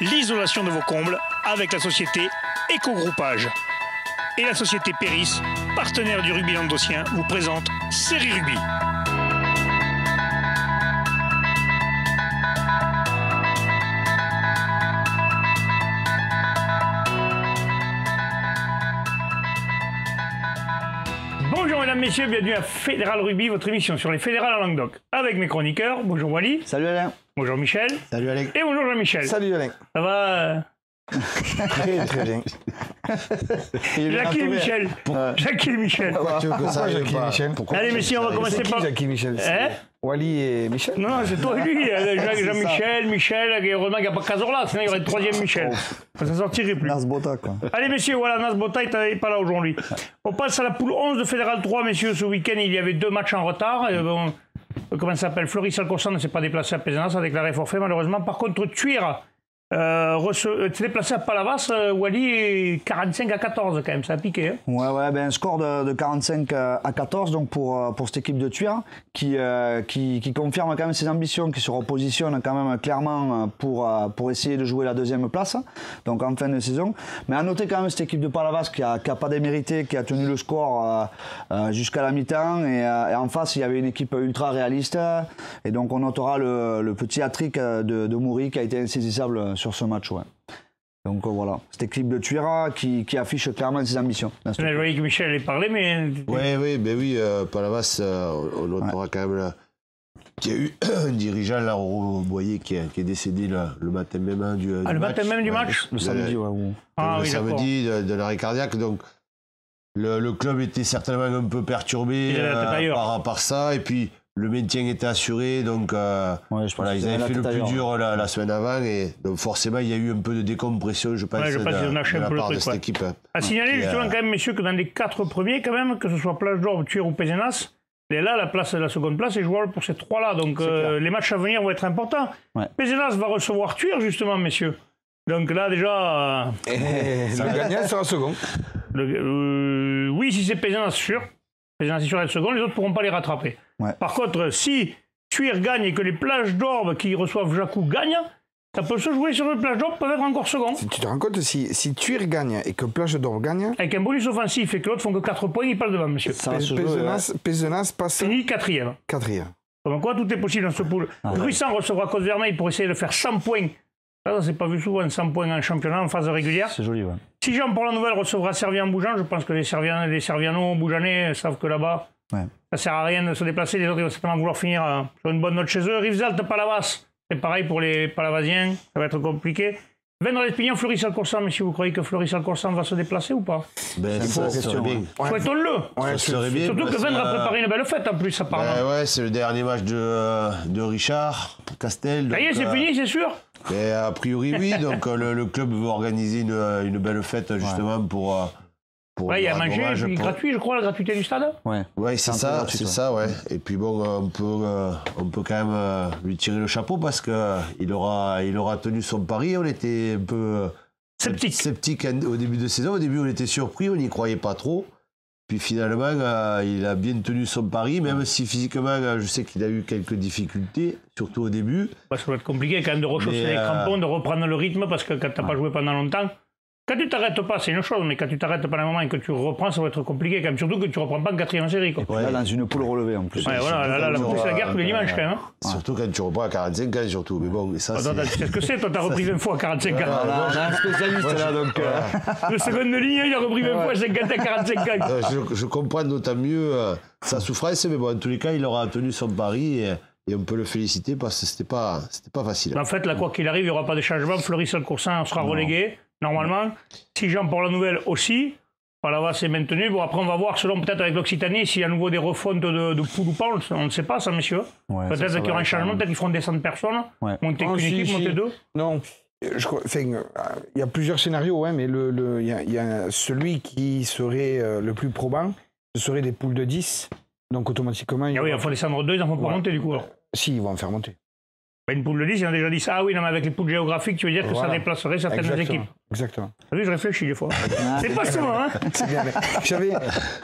l'isolation de vos combles avec la société Éco-Groupage. Et la société Péris, partenaire du rugby languedocien, vous présente Série Rugby. Bonjour mesdames, messieurs, bienvenue à Fédéral Rugby, votre émission sur les fédérales en Languedoc. Avec mes chroniqueurs, bonjour Wally. Salut Alain. Bonjour Michel. Salut Alain. Et bonjour Jean-Michel. Salut Alain. Ça va Très bien. Jackie et Michel. Jackie et Michel. Pourquoi Jackie et Michel? Allez messieurs, on va commencer par... Jackie et Michel? Hein? Wally et Michel? Non, c'est toi et lui. Jean-Michel, Michel, et heureusement qu'il n'y a pas Cazorla, sinon il y aurait le troisième Michel. Ça ne sortirait plus. Nasbota, quoi. Allez messieurs, voilà, Nasbota n'est pas là aujourd'hui. On passe à la poule 11 de Fédéral 3, messieurs. Ce week-end, il y avait 2 matchs en retard. Comment ça s'appelle? Fleury-Salcoursan ne s'est pas déplacé à Pézenas, a déclaré forfait malheureusement. Par contre, Thuir s'est déplacé à Palavas, Wally, 45 à 14 quand même, ça a piqué. Hein. Ouais, ben un score de 45 à 14 donc pour cette équipe de Thuir qui confirme quand même ses ambitions, qui se repositionne quand même clairement pour essayer de jouer la 2e place, donc en fin de saison. Mais à noter quand même cette équipe de Palavas qui a pas démérité, qui a tenu le score jusqu'à la mi-temps et en face il y avait une équipe ultra réaliste et donc on notera le petit hat-trick de Moury qui a été insaisissable sur ce match, ouais. Donc voilà, cette équipe de Thuir qui affiche clairement ses ambitions. Je voyais que Michel allait parler, mais... Oui, Palavas, on notera quand même qu'il y a eu un dirigeant, là, Boyer, qui est décédé le matin même du match. Le matin même du match? Le samedi, ouais. Le samedi de l'arrêt cardiaque, donc le club était certainement un peu perturbé par ça, et puis... Le maintien était assuré, donc ils avaient fait le plus dur la semaine avant, et donc forcément il y a eu un peu de décompression, je pense, de la part de cette équipe. À signaler justement quand même, messieurs, que dans les 4 premiers, quand même, que ce soit Plage d'Orbe, Thuir ou Pézenas, là, la seconde place est jouable pour ces 3-là, donc les matchs à venir vont être importants. Ouais. Pézenas va recevoir Thuir, justement, messieurs. Donc là, déjà... Le gagnant sera second. Oui, si c'est Pézenas, sûr. Pézenas est sûr d'être second, les autres ne pourront pas les rattraper. Ouais. Par contre, si Thuir gagne et que les Plages d'Orbe qui reçoivent Jacou gagnent, ça peut se jouer sur le Plage d'Orbe, peuvent être encore second. Tu te rends compte, si Thuir gagne et que Plage d'Orbe gagne... Avec un bonus offensif et que l'autre font que 4 points, ils passent devant, monsieur. Pézenas passe... Fini 4e. Comme quoi, tout est possible dans ce pool. Ruissan recevra Côte-Vermeille pour essayer de faire 100 points. Ça s'est pas vu souvent, 100 points en championnat, en phase régulière. C'est joli, ouais. Si Jean pour la nouvelle recevra Servien-Bougeant, je pense que les Serviano-Bougeanais savent que là-bas, ça sert à rien de se déplacer. Les autres, ils vont certainement vouloir finir sur une bonne note chez eux. Rivesaltes-Palavas, c'est pareil pour les Palavasiens, ça va être compliqué. Vendres-Espignan, Fleury-Salcoursan, messieurs, vous croyez que Fleury-Salcoursan va se déplacer ou pas? Ça serait bien. Souhaitons-le. Ça serait bien. Surtout que Vendres a préparé une belle fête en plus, apparemment. Ouais, c'est le dernier match de Richard Castel. Ça y est, c'est fini, c'est sûr? Mais a priori, oui. Donc le club veut organiser une belle fête, justement, pour il y a mangé, puis gratuit, je crois, la gratuité du stade. Ouais, c'est ça, ouais. Et puis bon, on peut quand même lui tirer le chapeau parce qu'il aura tenu son pari. On était un peu sceptique au début de saison. Au début, on était surpris, on n'y croyait pas trop. Puis finalement, il a bien tenu son pari, même si physiquement, je sais qu'il a eu quelques difficultés, surtout au début. Ça va être compliqué quand même de rechausser les crampons, de reprendre le rythme, parce que quand tu n'as pas joué pendant longtemps, quand tu t'arrêtes pas, c'est une chose, mais quand tu t'arrêtes pendant un moment et que tu reprends, ça va être compliqué quand même, surtout que tu reprends pas en 4e série. Quoi. Et puis là, dans une poule relevée en plus. Ouais, voilà, la poule, c'est la guerre tous les dimanches quand même. Surtout quand tu reprends à 45 ans, surtout. Mais bon, ça, tu sais ce que c'est, toi, t'as repris 20 fois à 45 ans. On a un spécialiste là, donc. Le second de ligne, il a repris 20 fois à 50 à 45 ans. Je comprends d'autant mieux sa souffrance, mais bon, en tous les cas, il aura tenu son pari et on peut le féliciter parce que c'était pas facile. En fait, là, quoi qu'il arrive, il n'y aura pas de changement. Fleury-Salcoursan sera relégué, normalement. Si Jean pour la nouvelle aussi, Palavas est maintenu. Bon, après, on va voir, selon peut-être avec l'Occitanie, s'il y a à nouveau des refontes de poule ou pas, on ne sait pas, ça, messieurs. Ouais, peut-être qu'il y aura un changement, peut-être qu'ils feront descendre personne. Monter qu'une équipe, monter 2. Non. Il y a plusieurs scénarios, mais il y a celui qui serait le plus probant, ce serait des poules de 10. Donc automatiquement... il faut descendre 2, ils n'en font pas monter du coup. Alors. Si, ils vont en faire monter. Une poule de 10, ils ont déjà dit ça. Ah oui, non, mais avec les poules géographiques, tu veux dire que ça déplacerait certaines équipes. Exactement. Oui, je réfléchis des fois. C'est pas souvent, hein. C'est bien.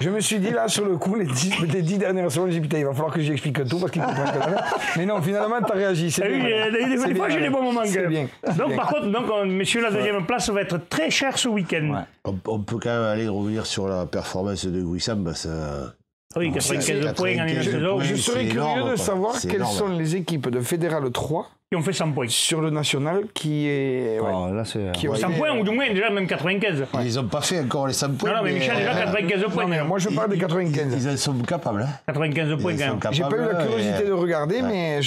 Je me suis dit, là, sur le coup, les 10 dernières secondes, j'ai dit, putain, il va falloir que j'explique tout parce qu'il comprend quand même. Mais non, finalement, tu as réagi. C'est bien. Des fois, j'ai des bons moments. C'est bien. Donc, par contre, messieurs, la deuxième place va être très chère ce week-end. On peut quand même aller revenir sur la performance de Gruissant. Oui, 95 points en une saison. Je serais curieux de savoir quelles sont les équipes de Fédéral 3 qui ont fait 100 points sur le national qui est. Oh, là, c'est. 100 points ou du moins déjà même 95. Ils n'ont pas fait encore les 100 points. Non, mais Michel, déjà 95 points. Non, mais moi, je parle des 95. Ils en sont capables. Hein. 95 points quand même. J'ai pas eu la curiosité de regarder, mais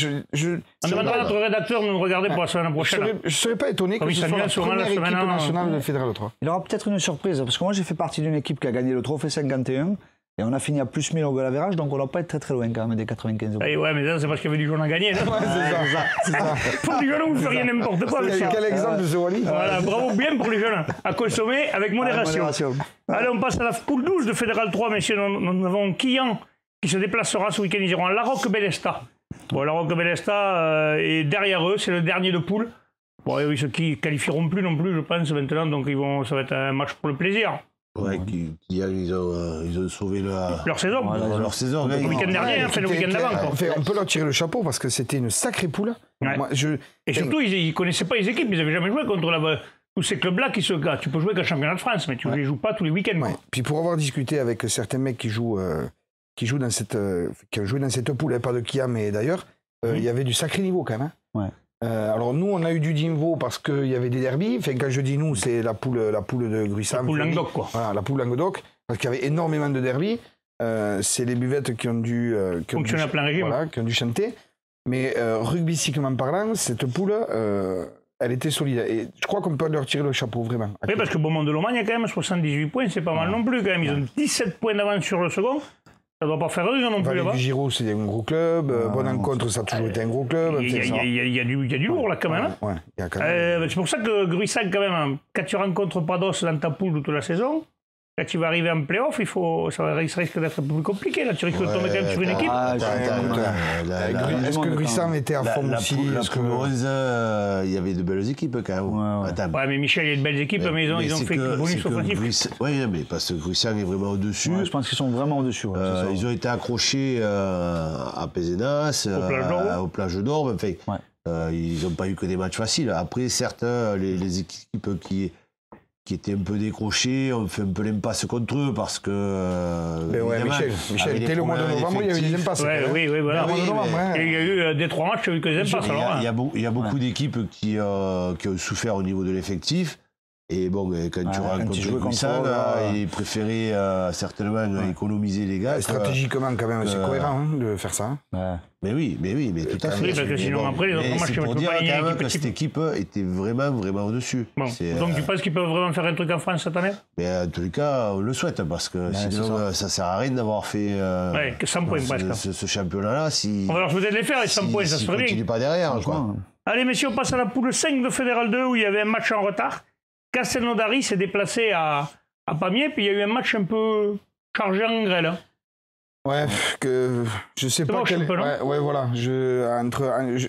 on demandera à notre rédacteur de nous regarder pour la semaine prochaine. Je ne serais pas étonné que ce soit la première équipe nationale de Fédéral 3. Il y aura peut-être une surprise, parce que moi j'ai fait partie d'une équipe qui a gagné le trophée 51, et on a fini à plus 1000 au goal average, donc on ne va pas être très très loin quand même des 95 points. Ouais, mais ça c'est parce qu'il y avait du jaune à gagner. Ouais, c'est ça. Pour du jaune, vous ne feriez n'importe quoi. Quel exemple de Zouani. Voilà, bravo bien pour les jeunes. À consommer avec modération. Allez, on passe à la poule 12 de Fédéral 3, messieurs. Nous avons Quillan qui se déplacera ce week-end. Ils iront à La Roque-Bellesta. Bon, La Roque-Bellesta est derrière eux, c'est le dernier de poule. Bon, et oui, ceux qui ne qualifieront plus non plus, je pense, maintenant, donc ça va être un match pour le plaisir. Ouais, ils ont sauvé leur saison. Leur saison. Le week-end dernier, le week-end d'avant. On peut leur tirer le chapeau parce que c'était une sacrée poule. Ouais. Et surtout, ils ne connaissaient pas les équipes, ils n'avaient jamais joué contre tous ces clubs-là qui se gâtent. Tu peux jouer qu'un championnat de France, mais tu ne les joues pas tous les week-ends. Ouais. Puis pour avoir discuté avec certains mecs qui jouent dans cette poule, pas de Kia, mais d'ailleurs, il y avait du sacré niveau quand même. Hein. Ouais. Alors nous, on a eu du niveau parce qu'il y avait des derbies. Enfin, quand je dis nous, c'est la poule de Gruissant. La poule Languedoc, quoi. Voilà, la poule Languedoc, parce qu'il y avait énormément de derbies. C'est les buvettes qui ont dû fonctionner à plein régime. Voilà, qui ont dû chanter. Mais rugbystiquement parlant, cette poule, elle était solide. Et je crois qu'on peut leur tirer le chapeau, vraiment. Oui, parce que Beaumont-de-Lomagne a quand même 78 points, c'est pas mal non plus quand même. Ils ont 17 points d'avance sur le second. Ça ne doit pas faire rire non plus là-bas. Giraud, c'est un gros club. Bonne-Encontre, ça a toujours été un gros club. Il y a du lourd là quand même. Ouais, y a quand même. C'est pour ça que Gruissant, quand même, quand tu rencontres pas d'os dans ta poule toute la saison, quand tu vas arriver en play-off, ça risque d'être un peu plus compliqué. Là, tu risques de tomber quand même sur une équipe. Est-ce que Gruissant était à fond aussi? La poule 11, il y avait de belles équipes quand même. Ouais, mais Michel, il y a de belles équipes, mais ils ont fait que bonus offensif. Oui, mais parce que Gruissant est vraiment au-dessus. Ouais, je pense qu'ils sont vraiment au-dessus. Ouais, ils ont été accrochés à Pézenas, aux plages d'Orbe. Enfin, ils n'ont pas eu que des matchs faciles. Après, certes, les équipes qui étaient un peu décrochés, on fait un peu l'impasse contre eux parce que. Michel, dès le mois de novembre, il y a eu des impasses. Oui, voilà. Il y a eu des 3 matchs, il y a eu que des impasses. Il y a beaucoup d'équipes qui ont souffert au niveau de l'effectif. Et bon, quand tu rencontres Gruissant, ils préféraient certainement économiser les gars. Stratégiquement, quand même, c'est cohérent de faire ça. Mais tout à fait. Oui, parce que sinon, après, les autres matchs, c'est pour dire quand même que cette équipe était vraiment au-dessus. Bon. Donc, tu penses qu'ils peuvent vraiment faire un truc en France cette année? Mais en tous les cas, on le souhaite, parce que sinon, ça ne sert à rien d'avoir fait 100 points presque. Ce championnat-là. On va leur souhaiter de les faire, les 100 points, ça serait bien. Si continue pas derrière, quoi. Allez, messieurs, on passe à la poule 5 de Fédéral 2 où il y avait un match en retard. Castelnaudary s'est déplacé à Pamiers, puis il y a eu un match un peu chargé en grêle. Ouais, que je sais pas quel. Ouais, voilà.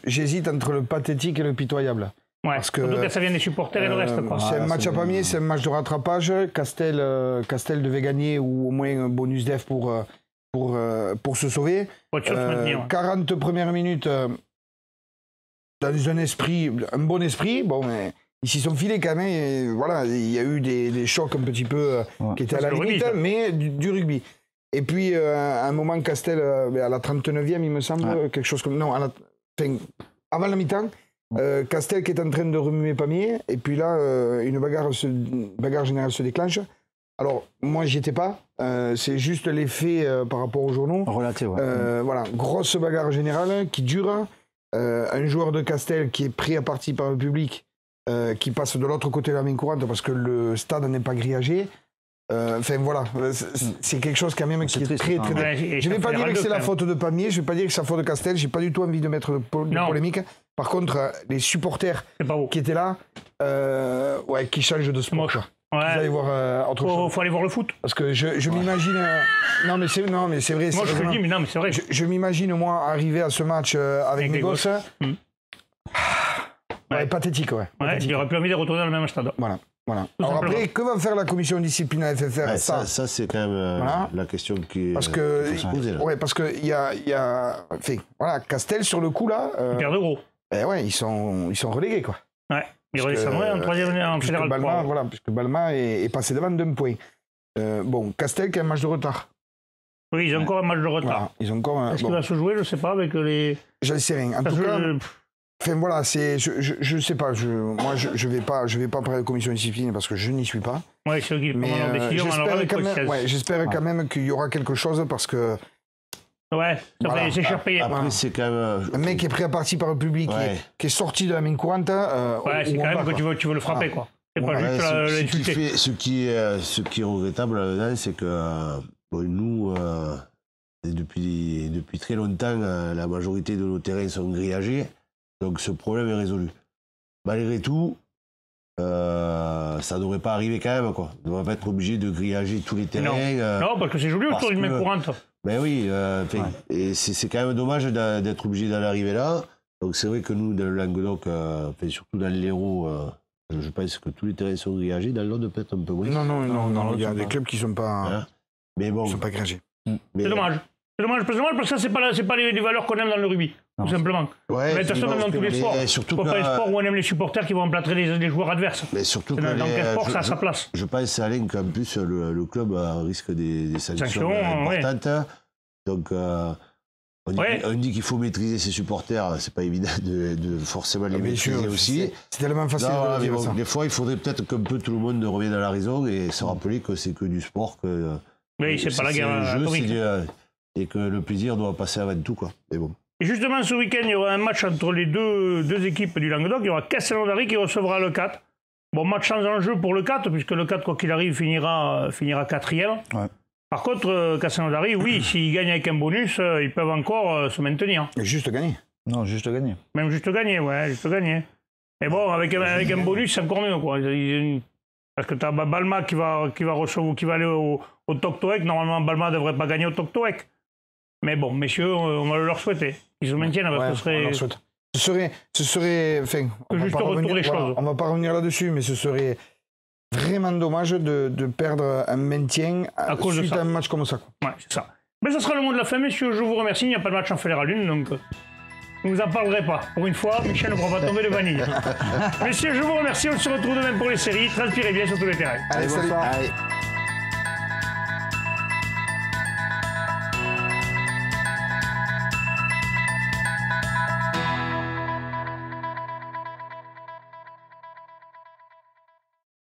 J'hésite entre le pathétique et le pitoyable. Ouais, parce que surtout que ça vient des supporters et le reste. C'est un match à Pamiers, c'est un match de rattrapage. Castel devait gagner ou au moins un bonus def pour se sauver. 40 premières minutes dans un bon esprit. Bon, mais ils s'y sont filés quand même. Et voilà, il y a eu des chocs un petit peu qui étaient à la limite, mais du rugby. Et puis, à un moment, Castel, à la 39e, il me semble, quelque chose comme... Non, avant la mi-temps, Castel qui est en train de remuer Pamiers, et puis là, une bagarre générale se déclenche. Alors, moi, j'y étais pas. C'est juste l'effet par rapport aux journaux. Relaté, voilà, grosse bagarre générale qui dure. Un joueur de Castel qui est pris à partie par le public, qui passe de l'autre côté de la main courante parce que le stade n'est pas grillagé. Enfin voilà, c'est quelque chose quand même qui est très très... Je ne vais pas dire que c'est la faute de Pamiers, je ne vais pas dire que c'est la faute de Castel, j'ai pas du tout envie de mettre de polémique. Par contre, les supporters qui étaient là, qui changent de sport. Vous allez voir autre chose. Faut aller voir le foot. Parce que je m'imagine... Non mais c'est vrai. Moi je le dis, mais non mais c'est vrai. Je m'imagine moi arriver à ce match avec mes gosses. Pathétique, il aurait plus envie de retourner dans le même stade. Voilà. Voilà. Alors après, que va faire la commission de discipline à FFR? Ça c'est quand même la question qui parce que faut se poser. Ouais, parce que il y a voilà, Castel sur le coup là. Ils perdent gros. Ouais, ils sont relégués quoi. Ouais, ils redescendraient en troisième en fédéral 3. Voilà, puisque Balma est passé devant d'un point. Bon, Castel qui a un match de retard. Oui, ils ont encore un match de retard. Voilà, ils ont encore. Est-ce qu'il va se jouer? Je ne sais pas avec les. Je ne sais rien. En tout cas. Enfin voilà, je sais pas, moi je vais pas parler de commission de discipline parce que je n'y suis pas. Oui, c'est eux qui prennent leur décision. J'espère quand même qu'il y aura quelque chose parce que. Ouais, c'est cher payé. Après, c'est quand même. Un mec qui est prêt à partir par le public, qui est sorti de la main courante. Ouais, c'est quand même que tu veux le frapper, quoi. C'est pas juste l'insulter. Ce qui est regrettable là-dedans, c'est que nous, depuis très longtemps, la majorité de nos terrains sont grillagés. Donc ce problème est résolu. Malgré tout, ça ne devrait pas arriver quand même, quoi. On ne devrait pas être obligé de grillager tous les terrains. Non, parce que c'est joli autour d'une main courante. Ben oui, et c'est quand même dommage d'être obligé d'en arriver là. Donc c'est vrai que nous, dans le Languedoc, surtout dans l'Hérault, je pense que tous les terrains sont grillagés. Dans l'Aude, peut-être un peu moins. Non, il y a des clubs qui ne sont pas, sont pas grillagés. C'est dommage. C'est dommage parce que ça, c'est pas les valeurs qu'on aime dans le rugby, tout simplement. Ouais, mais de toute façon, même dans tous les sports. Surtout pas les sports où on aime les supporters qui vont emplâtrer les joueurs adverses. Mais surtout dans quel sport ça a sa place. Je pense, Alain, qu'en plus, le club risque des sanctions importantes. Ouais. Donc, on dit qu'il faut maîtriser ses supporters. C'est pas évident de forcément les maîtriser aussi. C'est tellement facile de dire ça. Des fois, il faudrait peut-être qu'un peu tout le monde revienne à la raison et se rappeler que c'est que du sport. Oui, c'est pas la guerre atomique. Et que le plaisir doit passer avant tout, quoi. Mais bon. Et justement, ce week-end, il y aura un match entre les deux équipes du Languedoc. Il y aura Castelnaudary qui recevra le 4. Bon, match sans enjeu pour le 4, puisque le 4, quoi qu'il arrive, finira 4e. Ouais. Par contre, Castelnaudary, oui, s'ils gagnent avec un bonus, ils peuvent encore se maintenir. Et juste gagner. Non, juste gagner. Même juste gagner, ouais, juste gagner. Mais bon, avec un bonus, c'est encore mieux, quoi. Parce que tu as Balma qui va aller au Toctoec. Normalement, Balma ne devrait pas gagner au Toctoec. Mais bon, messieurs, on va leur souhaiter. Ils se maintiennent, parce que ce serait enfin, on ne va pas revenir là-dessus, mais ce serait vraiment dommage de perdre un maintien suite à un match comme ça. Ouais, c'est ça. Mais ça sera le mot de la fin, messieurs. Je vous remercie. Il n'y a pas de match en Fédéral 1, donc vous ne vous en parlerez pas. Pour une fois, Michel ne pourra pas tomber de vanille. Messieurs, je vous remercie. On se retrouve demain pour les séries. Transpirez bien sur tous les terrains. Allez, salut.